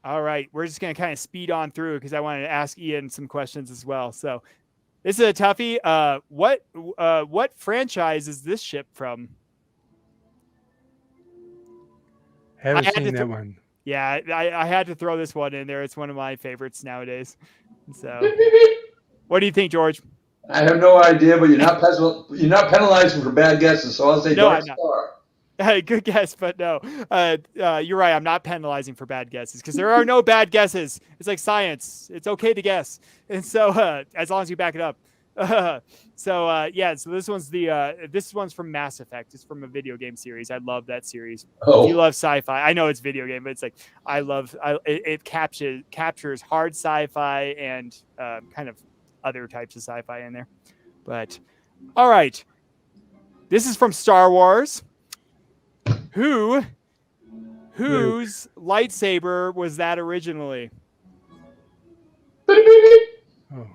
all right, we're just gonna kind of speed on through because I wanted to ask Ian some questions as well. So, this is a toughie. What franchise is this ship from? Haven't seen that one. Yeah, I had to throw this one in there. It's one of my favorites nowadays. So, what do you think, George? I have no idea, but you're not penalizing for bad guesses, so I'll say No, Dark Star. Good guess, but no. You're right. I'm not penalizing for bad guesses because there are no bad guesses. It's like science. It's okay to guess, and so as long as you back it up. So this one's from Mass Effect. It's from a video game series. I love that series. Oh. If you love sci-fi. I know it's video game, but it's like it captures hard sci-fi and kind of other types of sci-fi in there. But all right, this is from Star Wars. Whose lightsaber was that originally? Oh.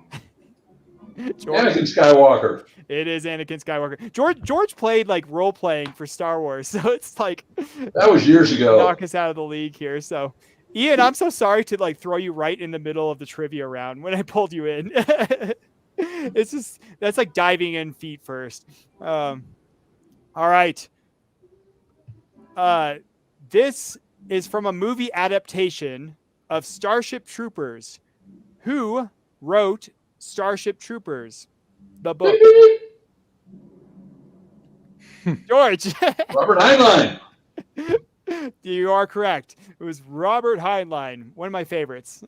Anakin Skywalker. It is Anakin Skywalker. George played like role playing for Star Wars, so it's like That was years ago. knock us out of the league here. So, Ian, I'm so sorry to like throw you right in the middle of the trivia round when I pulled you in. That's like diving in feet first. All right. This is from a movie adaptation of Starship Troopers. Who wrote Starship Troopers, the book? George. Robert Heinlein. You are correct. It was Robert Heinlein, one of my favorites.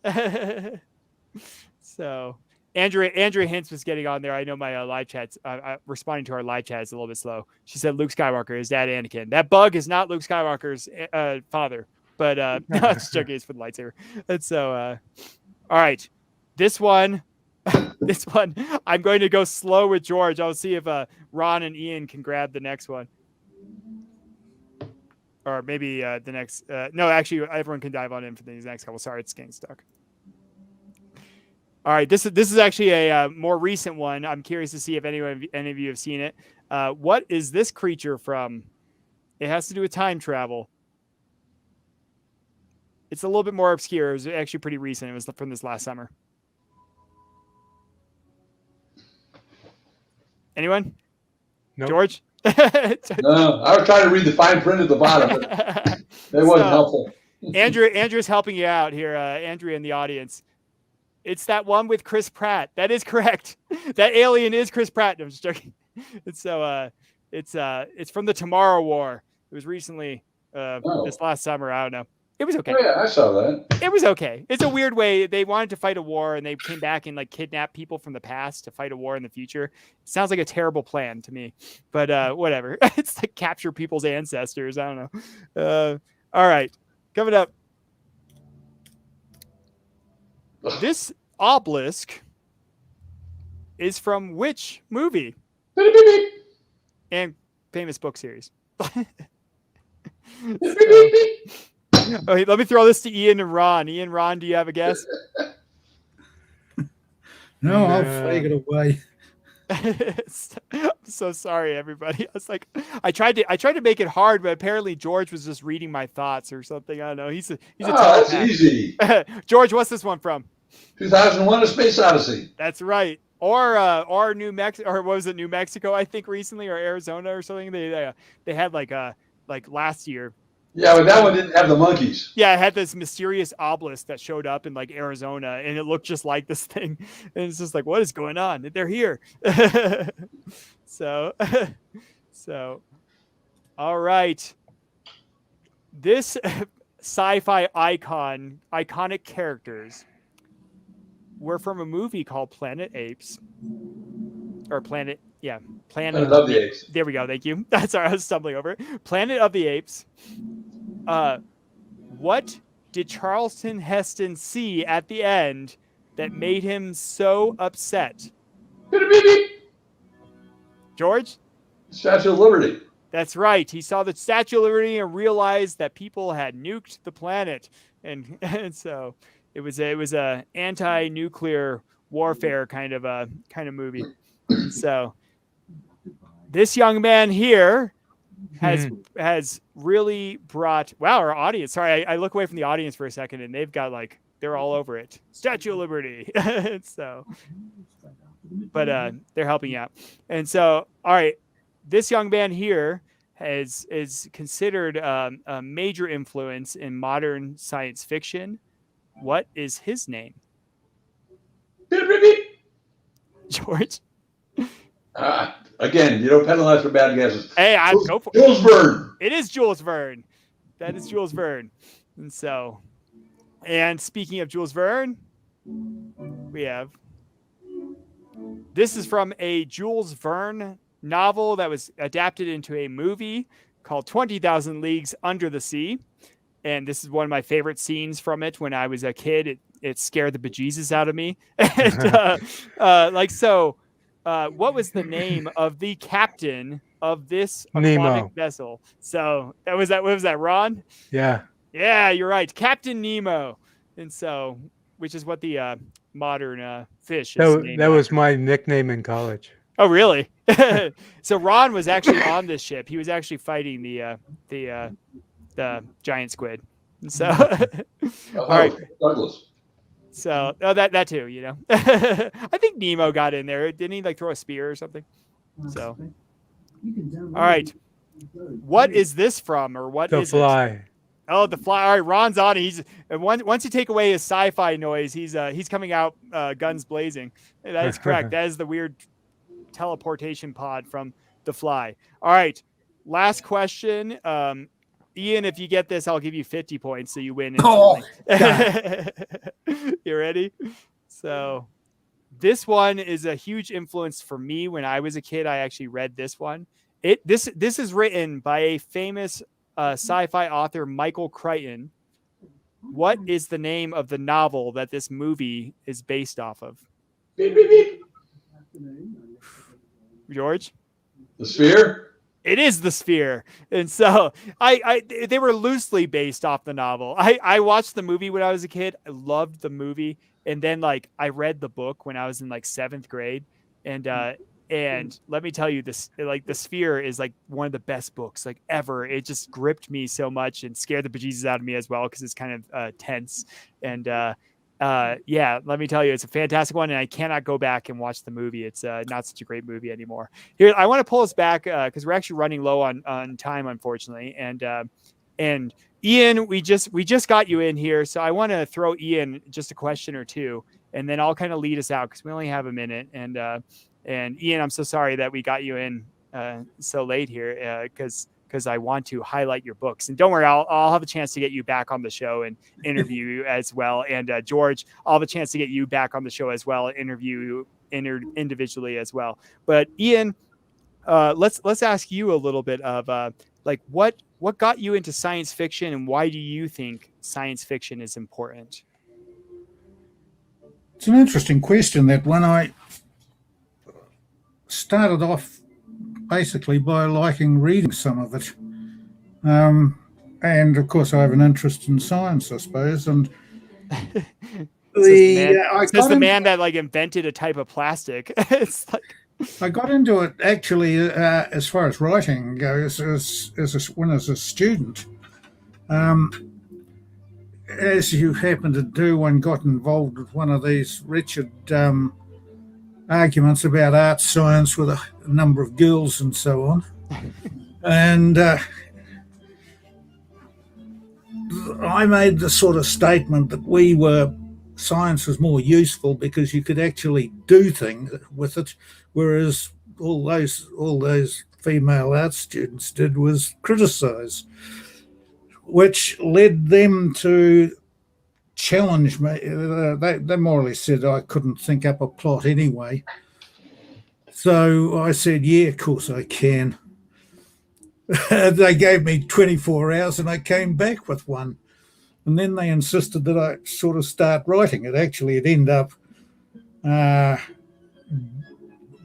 So Andrea Hintz was getting on there. I know my live chats, responding to our live chat is a little bit slow. She said Luke Skywalker, his dad Anakin. That bug is not Luke Skywalker's father, but just joking, it's for the lightsaber. And so, all right, this one, I'm going to go slow with George. I'll see if Ron and Ian can grab the next one. Or maybe the next. No, actually, everyone can dive on in for these next couple. Sorry, it's getting stuck. All right, this is actually a more recent one. I'm curious to see if any of you have seen it. What is this creature from? It has to do with time travel. It's a little bit more obscure. It was actually pretty recent. It was from this last summer. Anyone? Nope. George? No, I was trying to read the fine print at the bottom, but it wasn't helpful. Andrew's helping you out here. Andrea in the audience. It's that one with Chris Pratt. That is correct. That alien is Chris Pratt. No, I'm just joking. It's from the Tomorrow War. It was recently this last summer. I don't know. It was okay. Oh, yeah, I saw that. It was okay. It's a weird way. They wanted to fight a war and they came back and like kidnapped people from the past to fight a war in the future. It sounds like a terrible plan to me, but whatever. It's like capture people's ancestors. I don't know. All right. Coming up. This obelisk is from which movie and famous book series? Okay, let me throw this to Ian and Ron. Ian, Ron, do you have a guess? No, I'll flag it away. I'm so sorry, everybody. I was like, I tried to make it hard, but apparently George was just reading my thoughts or something. I don't know. He's a that's easy. George, what's this one from? 2001: A Space Odyssey. That's right. Or New Mexico, or what was it, New Mexico? I think recently, or Arizona or something. They had like last year. Yeah, but that one didn't have the monkeys. Yeah, it had this mysterious obelisk that showed up in like Arizona, and it looked just like this thing. And it's just like, what is going on? They're here. So, all right. This sci-fi iconic characters were from a movie called Planet Apes. Or Planet of the Apes. There we go. Thank you. Sorry, I was stumbling over it. Planet of the Apes. What did Charlton Heston see at the end that made him so upset? George? Statue of Liberty. That's right. He saw the Statue of Liberty and realized that people had nuked the planet, and so it was a anti-nuclear warfare kind of movie. So this young man here has really brought, wow, our audience. Sorry, I look away from the audience for a second and they've got like, they're all over it. Statue of Liberty. So, but they're helping out. And so, all right, this young man here is considered a major influence in modern science fiction. What is his name? George? Again, you don't penalize for bad guesses. Hey, go for it. Jules Verne. It is Jules Verne. That is Jules Verne. And so, and speaking of Jules Verne, we have, this is from a Jules Verne novel that was adapted into a movie called 20,000 Leagues Under the Sea. And this is one of my favorite scenes from it. When I was a kid, it scared the bejesus out of me. And, what was the name of the captain of this aquatic vessel? So what was that, Ron? Yeah. Yeah, you're right. Captain Nemo. And so, which is what the modern fish is named that after. was my nickname in college. Oh, really? So Ron was actually on this ship. He was actually fighting the giant squid. And so, all right. Douglas. So, that too, you know. I think Nemo got in there. Didn't he like throw a spear or something? So, all right. What is this from, or what is The Fly. Oh, the fly. All right, Ron's on it. Once you take away his sci-fi noise, he's coming out guns blazing. That is correct. That is the weird teleportation pod from the fly. All right, last question. Ian, if you get this, I'll give you 50 points, so you win instantly. You ready? So this one is a huge influence for me. When I was a kid, I actually read this one. This is written by a famous sci-fi author, Michael Crichton. What is the name of the novel that this movie is based off of? Beep, beep, beep. George? The Sphere? It is The Sphere. And so they were loosely based off the novel. I watched the movie when I was a kid. I loved the movie. And then I read the book when I was in 7th grade. And let me tell you this, The Sphere is one of the best books ever. It just gripped me so much and scared the bejesus out of me as well, because it's kind of tense. And yeah, let me tell you, it's a fantastic one, and I cannot go back and watch the movie. It's not such a great movie anymore. Here, I want to pull us back because we're actually running low on time, unfortunately. And Ian, we just got you in here, so I want to throw Ian just a question or two, and then I'll kind of lead us out because we only have a minute. And Ian, I'm so sorry that we got you in so late here because I want to highlight your books. And don't worry, I'll have a chance to get you back on the show and interview you as well. And George, I'll have a chance to get you back on the show as well and interview you individually as well. But Ian, let's ask you a little bit of what got you into science fiction, and why do you think science fiction is important? It's an interesting question, that one. I started off basically by liking reading some of it. And of course I have an interest in science, I suppose. And the man that invented a type of plastic. It's I got into it actually as far as writing goes when I was a student. As you happen to do, one got involved with one of these wretched arguments about art science with a number of girls and so on. And I made the sort of statement that science was more useful because you could actually do things with it, whereas all those female art students did was criticize, which led them to challenge me. They more or less said I couldn't think up a plot anyway. So I said, yeah, of course I can. They gave me 24 hours and I came back with one. And then they insisted that I sort of start writing it. Actually, it ended up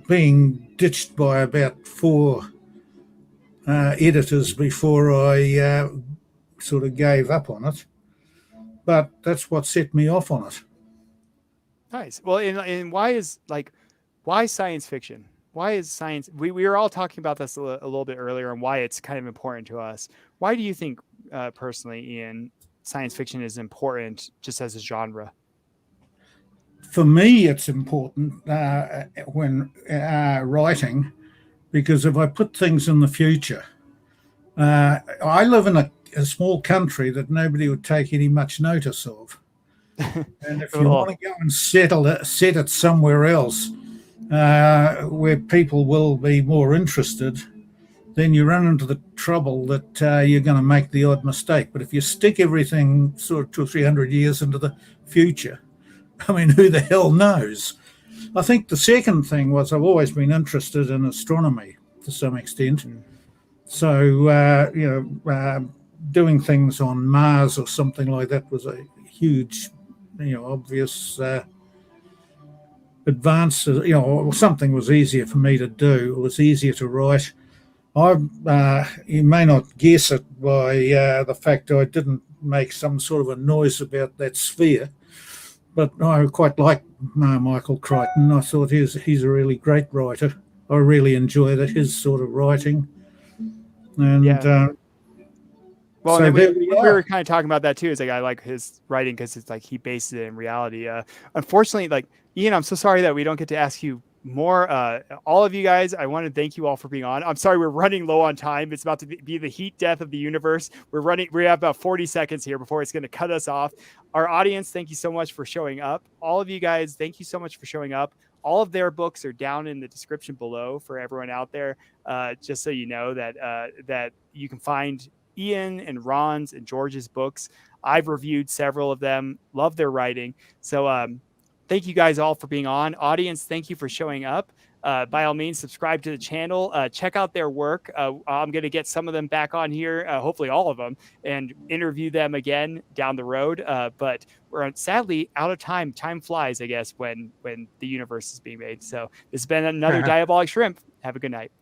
being ditched by about 4 editors before I sort of gave up on it. But that's what set me off on it. Nice. Well, and why science fiction? Why is science? We were all talking about this a little bit earlier, and why it's kind of important to us. Why do you think, personally, Ian, science fiction is important just as a genre? For me, it's important when writing, because if I put things in the future, I live in a small country that nobody would take any much notice of. And if you want to go and set it somewhere else where people will be more interested, then you run into the trouble that you're going to make the odd mistake. But if you stick everything sort of 200 or 300 years into the future, I mean, who the hell knows? I think the second thing was I've always been interested in astronomy to some extent. So, doing things on Mars or something like that was a huge, obvious advance. Something was easier for me to do. It was easier to write. You may not guess it by the fact I didn't make some sort of a noise about that sphere, but I quite like Michael Crichton. I thought he's a really great writer. I really enjoyed his sort of writing. And well, so we were kind of talking about that too. Is I like his writing because it's he bases it in reality. Unfortunately, Ian, I'm so sorry that we don't get to ask you more all of you guys, I want to thank you all for being on. I'm sorry we're running low on time. It's about to be the heat death of the universe. We have about 40 seconds here before it's going to cut us off. Our audience, thank you so much for showing up. All of you guys, thank you so much for showing up. All of their books are down in the description below for everyone out there, just so you know that you can find Ian and Ron's and George's books. I've reviewed several of them, love their writing. So thank you guys all for being on. Audience, thank you for showing up. By all means, subscribe to the channel. Check out their work. I'm going to get some of them back on here, hopefully all of them, and interview them again down the road. But we're sadly out of time. Time flies, I guess, when the universe is being made. So this has been another Diabolic Shrimp. Have a good night.